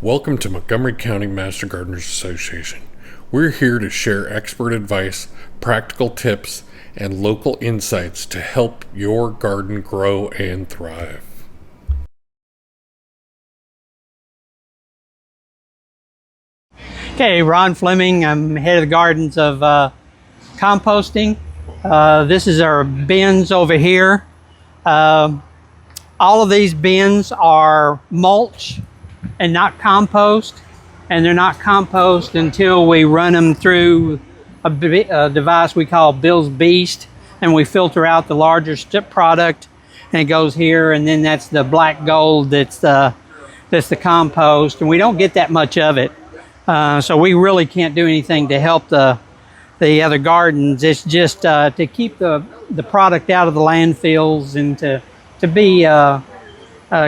Welcome to Montgomery County Master Gardeners Association. We're here to share expert advice, practical tips, and local insights to help your garden grow and thrive. Okay, Ron Fleming. I'm head of the gardens of composting. This is our bins over here. All of these bins are mulch and not compost, and they're not compost until we run them through a device we call Bill's Beast, and we filter out the larger product, and it goes here, and then that's the black gold that's the compost, and we don't get that much of it. So we really can't do anything to help the other gardens. It's just to keep the product out of the landfills and to be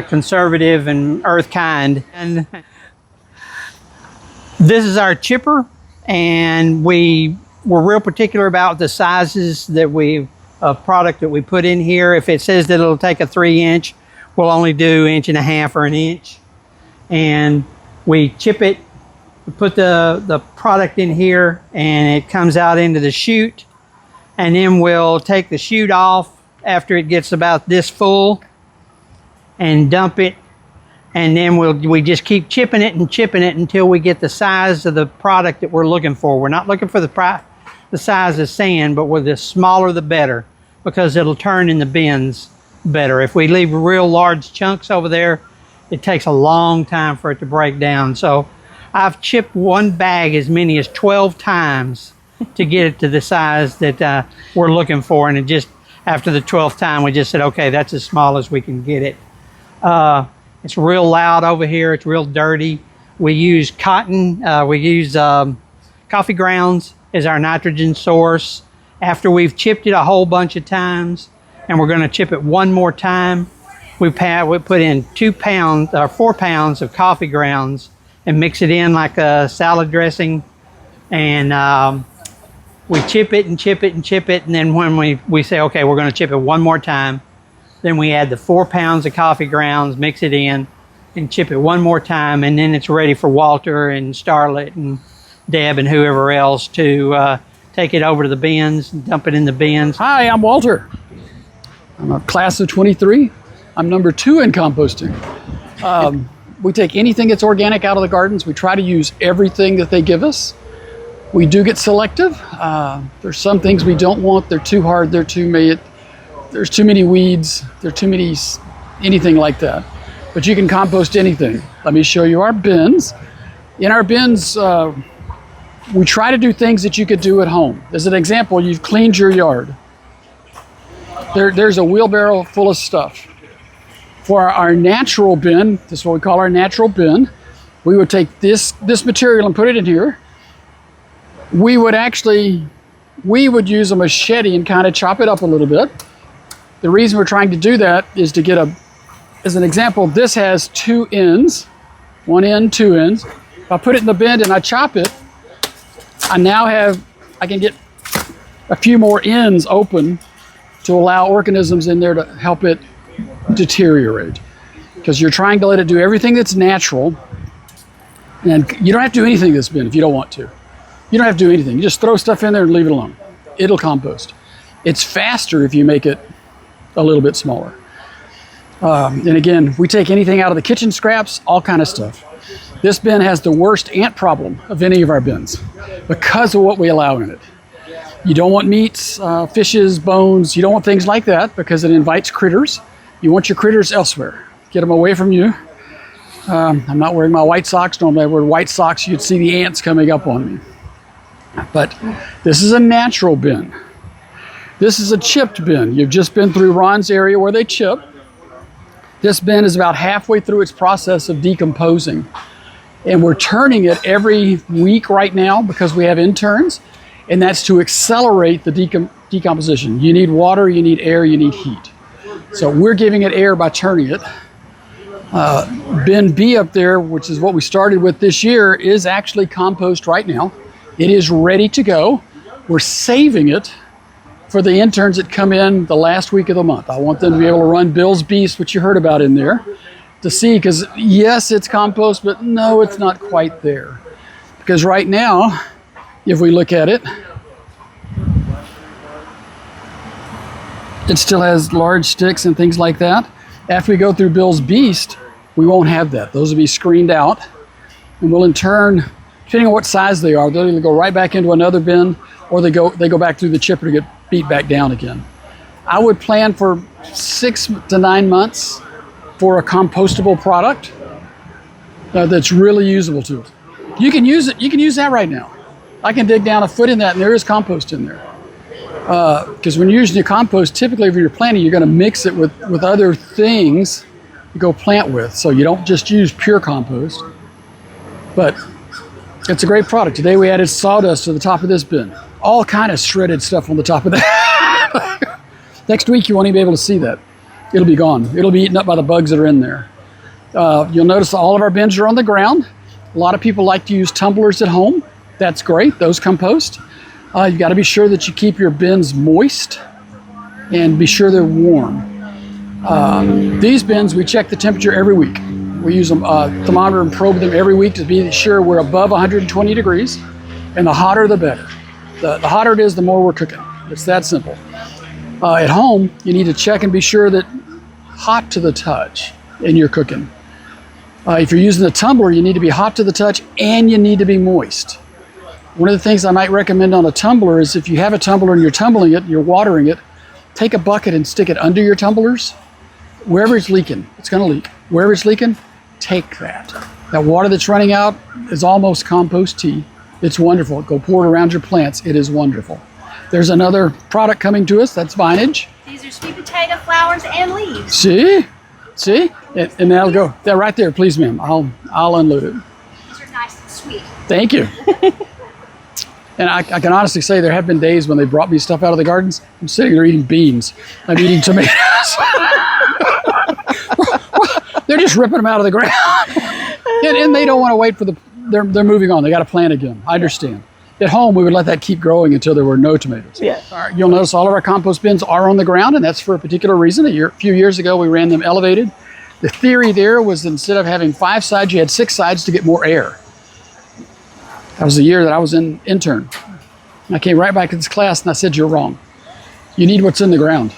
conservative and earth kind. And this is our chipper, and we're real particular about the sizes of product that we put in here. If it says that it'll take a 3-inch, we'll only do 1.5 or 1 inch. And we chip it, we put the product in here, and it comes out into the chute, and then we'll take the chute off after it gets about this full and dump it, and then we just keep chipping it until we get the size of the product that we're looking for. We're not looking for the size of sand, but the smaller the better, because it'll turn in the bins better. If we leave real large chunks over there, it takes a long time for it to break down. So I've chipped one bag as many as 12 times to get it to the size that we're looking for, and it just after the 12th time we just said, okay, that's as small as we can get it. It's real loud over here. It's real dirty. We use cotton. We use coffee grounds as our nitrogen source. After we've chipped it a whole bunch of times, and we're going to chip it one more time, we put in 4 pounds of coffee grounds and mix it in like a salad dressing, and we chip it and chip it and chip it, and then when we say, okay, we're going to chip it one more time, then we add the 4 pounds of coffee grounds, mix it in, and chip it one more time, and then it's ready for Walter and Starlet and Deb and whoever else to take it over to the bins and dump it in the bins. Hi, I'm Walter. I'm a class of 23. I'm number 2 in composting. We take anything that's organic out of the gardens. We try to use everything that they give us. We do get selective. There's some things we don't want. They're too hard. There's too many weeds. There's too many anything like that. But you can compost anything. Let me show you our bins. In our bins, we try to do things that you could do at home. As an example, you've cleaned your yard. There's a wheelbarrow full of stuff. For our natural bin, this is what we call our natural bin, we would take this material and put it in here. We would use a machete and kind of chop it up a little bit. The reason we're trying to do that is to get as an example, this has 2 ends, 1 end, 2 ends. If I put it in the bin and I chop it, I can get a few more ends open to allow organisms in there to help it deteriorate. Because you're trying to let it do everything that's natural, and you don't have to do anything in this bin if you don't want to. You don't have to do anything. You just throw stuff in there and leave it alone. It'll compost. It's faster if you make it a little bit smaller. And again, we take anything out of the kitchen scraps, all kind of stuff. This bin has the worst ant problem of any of our bins because of what we allow in it. You don't want meats, fishes, bones. You don't want things like that because it invites critters. You want your critters elsewhere. Get them away from you. I'm not wearing my white socks. Normally I wear white socks. You'd see the ants coming up on me. But this is a natural bin. This is a chipped bin. You've just been through Ron's area where they chip. This bin is about halfway through its process of decomposing. And we're turning it every week right now because we have interns, and that's to accelerate the decomposition. You need water, you need air, you need heat. So we're giving it air by turning it. Bin B up there, which is what we started with this year, is actually compost right now. It is ready to go. We're saving it for the interns that come in the last week of the month. I want them to be able to run Bill's Beast, which you heard about in there. to see, because yes, it's compost, but no, it's not quite there. Because right now, if we look at it, it still has large sticks and things like that. After we go through Bill's Beast, we won't have that. Those will be screened out. And we'll in turn, depending on what size they are, they'll either go right back into another bin or they go back through the chipper to get beat back down again. I would plan for 6 to 9 months for a compostable product that's really usable to it. You can use it. You can use that right now. I can dig down a foot in that, and there is compost in there. Because when you're using your compost, typically if you're planting, you're going to mix it with other things to go plant with. So you don't just use pure compost. But it's a great product. Today we added sawdust to the top of this bin. All kind of shredded stuff on the top of that. Next week you won't even be able to see that. It'll be gone. It'll be eaten up by the bugs that are in there. You'll notice that all of our bins are on the ground. A lot of people like to use tumblers at home. That's great. Those compost. You've got to be sure that you keep your bins moist and be sure they're warm. These bins, we check the temperature every week. We use a thermometer and probe them every week to be sure we're above 120 degrees, and the hotter the better. The hotter it is, the more we're cooking. It's that simple. At home, you need to check and be sure that hot to the touch in your cooking. If you're using a tumbler, you need to be hot to the touch and you need to be moist. One of the things I might recommend on a tumbler is if you have a tumbler and you're tumbling it, you're watering it, take a bucket and stick it under your tumblers. Wherever it's leaking, it's going to leak. Wherever it's leaking, take that. That water that's running out is almost compost tea. It's wonderful. Go pour it around your plants. It is wonderful. There's another product coming to us. That's vinage. These are sweet potato flowers and leaves. See? And that'll go. That right there, please, ma'am. I'll unload it. These are nice and sweet. Thank you. And I can honestly say there have been days when they brought me stuff out of the gardens. I'm sitting there eating beans. I'm eating tomatoes. They're just ripping them out of the ground. and they don't want to wait for they're moving on. They got to plant again. I understand. At home, we would let that keep growing until there were no tomatoes. Yeah. You'll notice all of our compost bins are on the ground, and that's for a particular reason. A few years ago, we ran them elevated. The theory there was instead of having 5 sides, you had 6 sides to get more air. That was the year that I was an intern. And I came right back to this class, and I said, you're wrong. You need what's in the ground,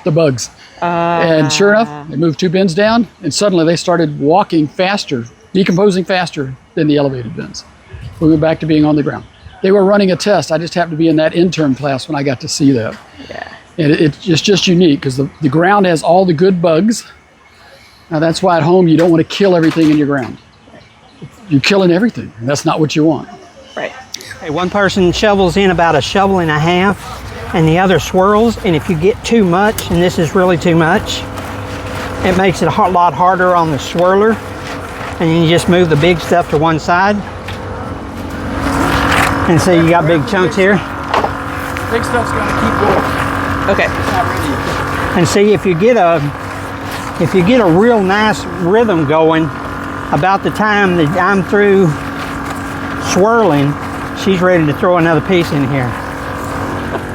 the bugs. And sure enough, they moved 2 bins down, and suddenly they started walking faster, decomposing faster than the elevated bins. We went back to being on the ground. They were running a test. I just happened to be in that intern class when I got to see that. Yeah. And it's just unique because the ground has all the good bugs. Now that's why at home you don't want to kill everything in your ground. You're killing everything, and that's not what you want. Right. Okay, one person shovels in about 1.5 shovels and the other swirls, and if you get too much, and this is really too much, it makes it a lot harder on the swirler, and then you just move the big stuff to one side. And so you got big chunks here. Big stuff's gonna keep going. Okay. And see, if you get a real nice rhythm going, about the time that I'm through swirling, she's ready to throw another piece in here.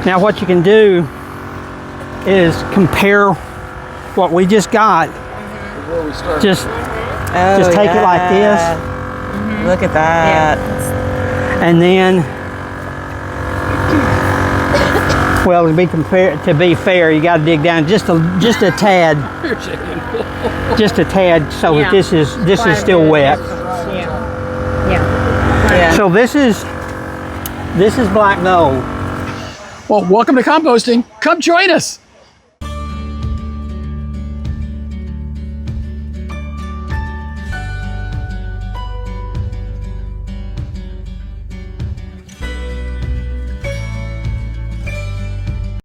Now what you can do is compare what we just got. Just take it like this. Mm-hmm. Look at that. Yeah. And then, well, to be fair, you got to dig down just a tad, just a tad, so that this is still wet. Yeah. So this is black gold. Well, welcome to composting. Come join us.